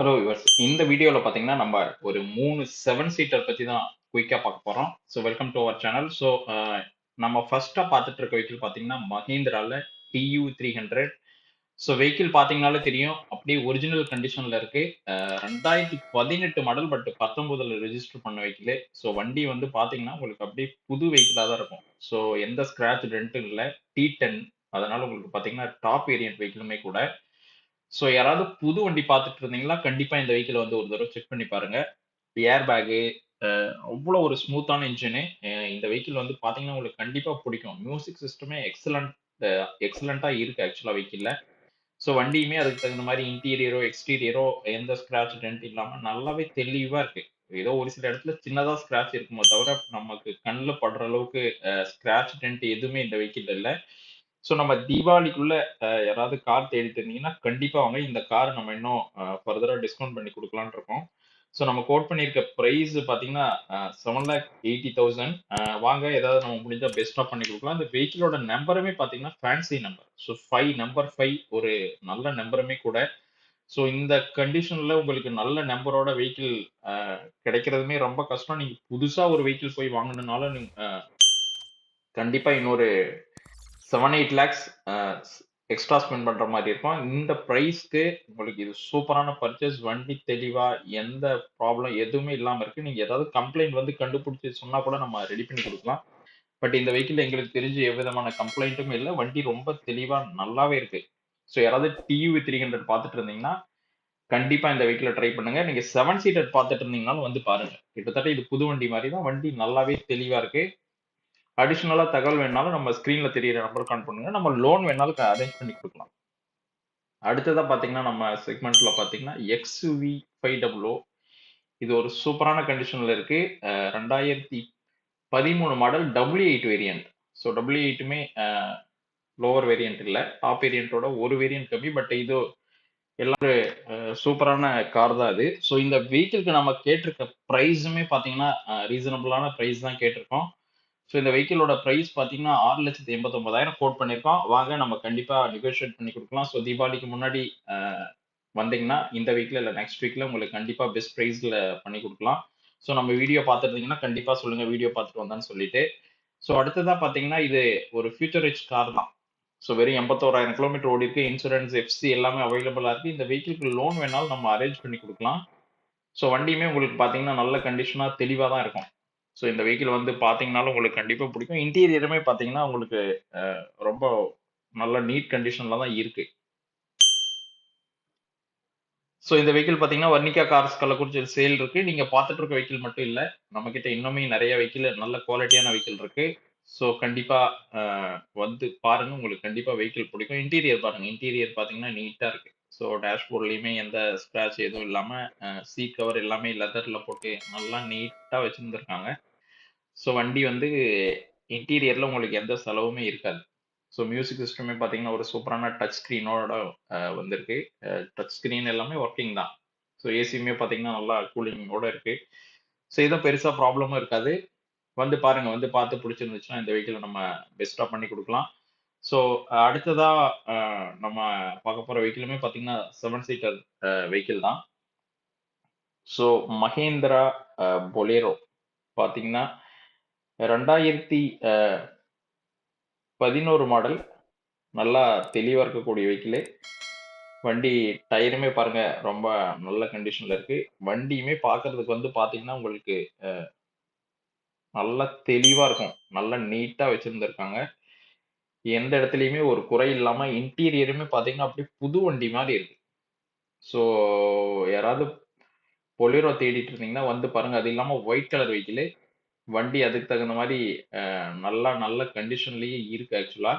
Hello viewers, இந்த வீடியோவில் பார்த்தீங்கன்னா நம்ம ஒரு 7 சீட்டர் பற்றி தான் குயிக்காக பார்க்க போகிறோம். So welcome to our channel. So நம்ம ஃபர்ஸ்ட்டாக பார்த்துட்டு இருக்க வெஹிக்கிள் பார்த்தீங்கன்னா மஹீந்திராவில் TU300. ஸோ வெஹிக்கிள் பார்த்தீங்கனாலே தெரியும், அப்படியே ஒரிஜினல் கண்டிஷனில் இருக்கு. 2018 மாடல், பட் 19ல் ரெஜிஸ்டர் பண்ண வெஹிக்கிள். ஸோ வண்டி வந்து பார்த்தீங்கன்னா உங்களுக்கு அப்படியே புது வெஹிக்கிளாக தான் இருக்கும். ஸோ எந்த ஸ்க்ராட்ச் டென்ட்டும் இல்லை. T10, அதனால உங்களுக்கு பார்த்தீங்கன்னா டாப் வேரியன்ட் வெஹிக்கிளுமே கூட. ஸோ யாராவது புது வண்டி பார்த்துட்டு இருந்தீங்கன்னா கண்டிப்பா இந்த வெஹிக்கிள் வந்து ஒரு தடவை செக் பண்ணி பாருங்க. ஏர் பேக்கு, அவ்வளோ ஒரு ஸ்மூத்தான இன்ஜினு. இந்த வெஹிக்கிள் வந்து பார்த்தீங்கன்னா உங்களுக்கு கண்டிப்பா பிடிக்கும். மியூசிக் சிஸ்டமே எக்ஸலண்டா இருக்கு ஆக்சுவலா வெஹிக்கிள்ல. ஸோ வண்டியுமே அதுக்கு தகுந்த மாதிரி இன்டீரியரோ எக்ஸ்டீரியரோ எந்த ஸ்கிராட்ச் டென்ட் இல்லாம நல்லாவே தெளிவா இருக்கு. ஏதோ ஒரு சில இடத்துல சின்னதா ஸ்கிராட்ச் இருக்குமோ தவிர நமக்கு கண்ணில் படுற அளவுக்கு ஸ்கிராட்ச் டென்ட் எதுவுமே இந்த வெஹிக்கிள் இல்லை. ஸோ நம்ம தீபாவளிக்குள்ள யாராவது கார் தேடிட்டு இருந்தீங்கன்னா கண்டிப்பா வாங்க. இந்த கார் நம்ம இன்னும் ஃபர்தரா டிஸ்கவுண்ட் பண்ணி கொடுக்கலாம்னு இருக்கோம். ஸோ நம்ம கோட் பண்ணியிருக்க ப்ரைஸ் பார்த்தீங்கன்னா 7,80,000. வாங்க, ஏதாவது நம்ம முடிஞ்சா பெஸ்ட்டாக பண்ணி கொடுக்கலாம். இந்த வெஹிக்கிளோட நம்பருமே பார்த்தீங்கன்னா ஃபேன்சி நம்பர். ஸோ நம்பர் 5 ஒரு நல்ல நம்பருமே கூட. ஸோ இந்த கண்டிஷன்ல உங்களுக்கு நல்ல நம்பரோட வெஹிக்கிள் கிடைக்கிறதுமே ரொம்ப கஷ்டம். நீங்க புதுசா ஒரு வெஹிக்கிள் போய் வாங்கணும்னாலும் கண்டிப்பா இன்னொரு 7-8 லேக்ஸ் எக்ஸ்ட்ரா ஸ்பெண்ட் பண்ற மாதிரி இருக்கும். இந்த பிரைஸ்க்கு உங்களுக்கு இது சூப்பரான பர்ச்சேஸ். வண்டி தெளிவா எந்த ப்ராப்ளம் எதுவுமே இல்லாம இருக்கு. நீங்க ஏதாவது கம்ப்ளைண்ட் வந்து கண்டுபிடிச்சு சொன்னா கூட நம்ம ரெடி பண்ணி கொடுக்கலாம். பட் இந்த வெஹிக்கிள் எங்களுக்கு தெரிஞ்சு எவ்விதமான கம்ப்ளைண்ட்டும் இல்லை. வண்டி ரொம்ப தெளிவா நல்லாவே இருக்கு. ஸோ யாராவது TU300 பார்த்துட்டு இருந்தீங்கன்னா கண்டிப்பா இந்த வெஹிக்கிளை ட்ரை பண்ணுங்க. நீங்க 7 சீட்டர் பார்த்துட்டு இருந்தீங்கனாலும் வந்து பாருங்க. கிட்டத்தட்ட இது புது வண்டி மாதிரி தான். வண்டி நல்லாவே தெளிவா இருக்கு. அடிஷனலா தகவல் வேணாலும் நம்ம ஸ்கிரீன்ல தெரியிற நம்பர் கால் பண்ணுங்க. நம்ம லோன் வேணாலும் அரேஞ்ச் பண்ணி கொடுக்கலாம். அடுத்ததா பாத்தீங்கன்னா நம்ம செக்மெண்ட்ல பாத்தீங்கன்னா XUV 500. இது ஒரு சூப்பரான கண்டிஷன்ல இருக்கு. 2013 மாடல் W8 வேரியன்ட். ஸோ W8மே லோவர் வேரியன்ட் இல்ல, டாப் வேரியன்ட்டோட ஒரு வேரியன்ட் கம்மி. பட் இது சூப்பரான கார் தான் இது. ஸோ இந்த வெஹிக்கிள்க்கு நம்ம கேட்டிருக்க ப்ரைஸுமே பார்த்தீங்கன்னா ரீசனபிளான ப்ரைஸ் தான் கேட்டிருக்கோம். ஸோ இந்த வெஹிக்கிளோட ப்ரைஸ் பார்த்தீங்கன்னா 6,89,000 கோட் பண்ணியிருக்கோம். வாங்க, நம்ம கண்டிப்பாக நெகோஷியேட் பண்ணி கொடுக்கலாம். ஸோ தீபாவளிக்கு முன்னாடி வந்தீங்கன்னா இந்த வீக்ல இல்லை நெக்ஸ்ட் வீக்ல உங்களுக்கு கண்டிப்பாக பெஸ்ட் ப்ரைஸில் பண்ணி கொடுக்கலாம். ஸோ நம்ம வீடியோ பார்த்துருந்தீங்கன்னா கண்டிப்பாக சொல்லுங்கள், வீடியோ பார்த்துட்டு வந்தான்னு சொல்லிட்டு. ஸோ அடுத்ததாக பார்த்தீங்கன்னா இது ஒரு ஃபியூச்சர் ரிச் கார் தான். ஸோ வெறும் 81,000 கிலோமீட்டர் ஓடி இருக்கு. இன்சூரன்ஸ், எஃப்சி எல்லாமே அவைலபிளா இருக்கு. இந்த வெஹிக்கிளுக்கு லோன் வேணாலும் நம்ம அரேஞ்ச் பண்ணி கொடுக்கலாம். ஸோ வண்டியுமே உங்களுக்கு பார்த்தீங்கன்னா நல்ல கண்டிஷனா தெளிவாக தான் இருக்கும். ஸோ இந்த வெஹிக்கிள் வந்து பார்த்தீங்கன்னாலும் உங்களுக்கு கண்டிப்பாக பிடிக்கும். இன்டீரியருமே பார்த்தீங்கன்னா உங்களுக்கு ரொம்ப நல்ல நீட் கண்டிஷன்ல தான் இருக்கு. ஸோ இந்த வெஹிக்கிள் பார்த்தீங்கன்னா வர்ணிகா கார்ஸ் கள்ளக்குறிச்சியில் சேல் இருக்கு. நீங்க பார்த்துட்டு இருக்க வெஹிக்கிள் மட்டும் இல்ல, நம்ம கிட்ட இன்னுமே நிறைய வெஹிக்கிள், நல்ல குவாலிட்டியான வெஹிக்கிள் இருக்கு. ஸோ கண்டிப்பா வந்து பாருங்க, உங்களுக்கு கண்டிப்பா வெஹிக்கிள் பிடிக்கும். இன்டீரியர் பாருங்க, இன்டீரியர் பார்த்தீங்கன்னா நீட்டா இருக்கு. ஸோ டேஷ்போர்ட்லயுமே எந்த ஸ்கிராட்ச் எதுவும் இல்லாம சீட் கவர் எல்லாமே லெதர்ல போட்டு நல்லா நீட்டா வச்சிருந்திருக்காங்க. ஸோ வண்டி வந்து இன்டீரியர்ல உங்களுக்கு எந்த செலவுமே இருக்காது. ஸோ மியூசிக் சிஸ்டமே பார்த்தீங்கன்னா ஒரு சூப்பரான டச் ஸ்க்ரீனோட வந்திருக்கு. டச் ஸ்க்ரீன் எல்லாமே ஒர்க்கிங் தான். ஸோ ஏசியுமே பார்த்தீங்கன்னா நல்லா கூலிங்கோட இருக்கு. ஸோ எதுவும் பெருசா ப்ராப்ளமும் இருக்காது. வந்து பாருங்க, வந்து பார்த்து பிடிச்சிருந்துச்சுன்னா இந்த வெஹிக்கிளை நம்ம பெஸ்டா பண்ணி கொடுக்கலாம். ஸோ அடுத்ததா நம்ம பார்க்க போற வெஹிக்கிளுமே பார்த்தீங்கன்னா 7 சீட்டர் வெஹிக்கிள் தான். ஸோ மஹேந்திரா பொலேரோ பார்த்தீங்கன்னா 2011 மாடல், நல்லா தெளிவா இருக்கக்கூடிய வெஹிக்கிள். வண்டி டயருமே பாருங்க ரொம்ப நல்ல கண்டிஷன்ல இருக்கு. வண்டியுமே பார்க்கிறதுக்கு வந்து பாத்தீங்கன்னா உங்களுக்கு நல்லா தெளிவா இருக்கும். நல்லா நீட்டா வச்சிருந்திருக்காங்க. எந்த இடத்துலயுமே ஒரு குறை இல்லாம இன்டீரியருமே பாத்தீங்கன்னா அப்படியே புது வண்டி மாதிரி இருக்கு. ஸோ யாராவது பொலிரோ தேடிட்டு இருந்தீங்கன்னா வந்து பாருங்க. அது இல்லாம ஒயிட் கலர் வெஹிக்கிள். வண்டி அதுக்கு தகுந்த மாதிரி நல்லா நல்ல கண்டிஷன்லயே இருக்கு ஆக்சுவலா.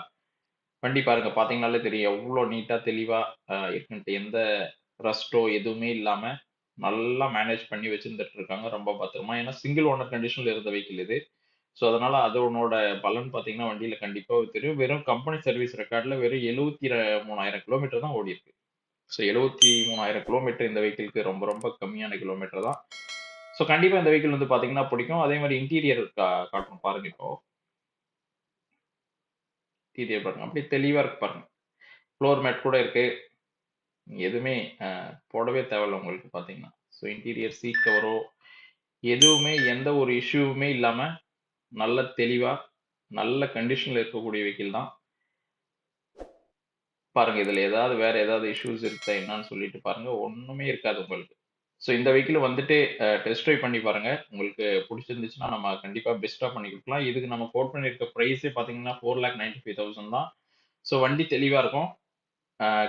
வண்டி பாருங்க, பாத்தீங்கன்னாலே தெரியும் எவ்வளவு நீட்டா தெளிவா இருக்குன்ட்டு. எந்த ரஸ்டோ எதுவுமே இல்லாம நல்லா மேனேஜ் பண்ணி வச்சிருந்துட்டு இருக்காங்க ரொம்ப பத்திரமா. ஏன்னா சிங்கிள் ஓனர் கண்டிஷன்ல இருந்த வெஹிக்கிள் இது. ஸோ அதனால அதனோட பலன் பாத்தீங்கன்னா வண்டியில கண்டிப்பா தெரியும். வெறும் கம்பெனி சர்வீஸ் ரெக்கார்ட்ல வெறும் 73,000 கிலோமீட்டர் தான் ஓடி இருக்கு. ஸோ 73,000 கிலோமீட்டர் இந்த வெஹிக்கிளுக்கு ரொம்ப ரொம்ப கம்மியான கிலோமீட்டர் தான். ஸோ கண்டிப்பா இந்த வெஹிக்கிள் வந்து பாத்தீங்கன்னா பிடிக்கும். அதே மாதிரி இன்டீரியர் காட்டணும் பாருங்க. இப்போ இன்டீரியர் பாருங்க, அப்படியே தெளிவா இருக்கு பாருங்க. ஃப்ளோர் மேட் கூட இருக்கு. எதுவுமே போடவே தேவையில்ல உங்களுக்கு பார்த்தீங்கன்னா. ஸோ இன்டீரியர் சீட் கவரோ எதுவுமே எந்த ஒரு இஷ்யூவுமே இல்லாம நல்ல தெளிவா, நல்ல கண்டிஷன்ல இருக்கக்கூடிய வெஹிக்கிள் தான். பாருங்க இதுல ஏதாவது வேற ஏதாவது இஷ்யூஸ் இருக்கா என்னன்னு சொல்லிட்டு பாருங்க. ஒண்ணுமே இருக்காது உங்களுக்கு. ஸோ இந்த வெஹிக்கிள் வந்துட்டு டெஸ்ட் ட்ரைவ் பண்ணி பாருங்க. உங்களுக்கு புடிச்சிருந்துச்சுன்னா நம்ம கண்டிப்பா பெஸ்ட்டா பண்ணி குடுக்கலாம். இதுக்கு நம்ம கோட் பண்ணியிருக்க பிரைஸே பார்த்தீங்கன்னா 4,95,000 தான். ஸோ வண்டி தெளிவா இருக்கும்.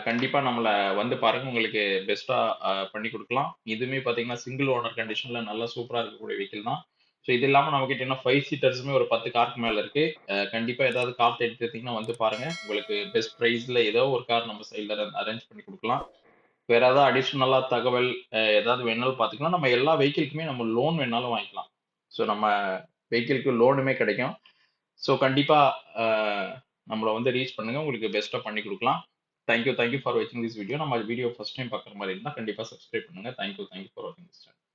கண்டிப்பா நம்மள வந்து பாருங்க. உங்களுக்கு பெஸ்ட்டா பண்ணி குடுக்கலாம். இதுவுமே பார்த்தீங்கன்னா, சிங்கிள் ஓனர் கண்டிஷன்ல நல்லா சூப்பரா இருக்கக்கூடிய வெஹிக்கிள் தான். ஸோ இது இல்லாம நம்மகிட்ட இன்னும் 5 சீட்டர்ஸுமே ஒரு 10 காருக்கு மேல இருக்கு. கண்டிப்பா ஏதாவது கார் எடுத்துட்டீங்கன்னா வந்து பாருங்க. உங்களுக்கு பெஸ்ட் பிரைஸ்ல ஏதோ ஒரு கார் நம்ம சைட்ல அரேஞ்ச் பண்ணி குடுக்கலாம். வேற ஏதாவது அடிஷனலா தகவல் ஏதாவது வேணாலும் பார்த்துக்கலாம். நம்ம எல்லா வெஹிக்கிள்க்குமே நம்ம லோன் வேணாலும் வாங்கிக்கலாம். ஸோ நம்ம வெஹிக்கிள்க்கு லோனுமே கிடைக்கும். ஸோ கண்டிப்பா அ நம்மள வந்து ரீச் பண்ணுங்க. உங்களுக்கு பெஸ்ட்டா பண்ணி குடுக்கலாம். தேங்க் யூ ஃபார் வாட்சிங் திஸ் வீடியோ. நம்ம வீடியோ ஃபர்ஸ்ட் டைம் பார்க்குற மாரி இருந்தா கண்டிப்பா சப்ஸ்கிரைப் பண்ணுங்க. தேங்க் யூ ஃபார் வாட்சிங் திஸ் சேனல்.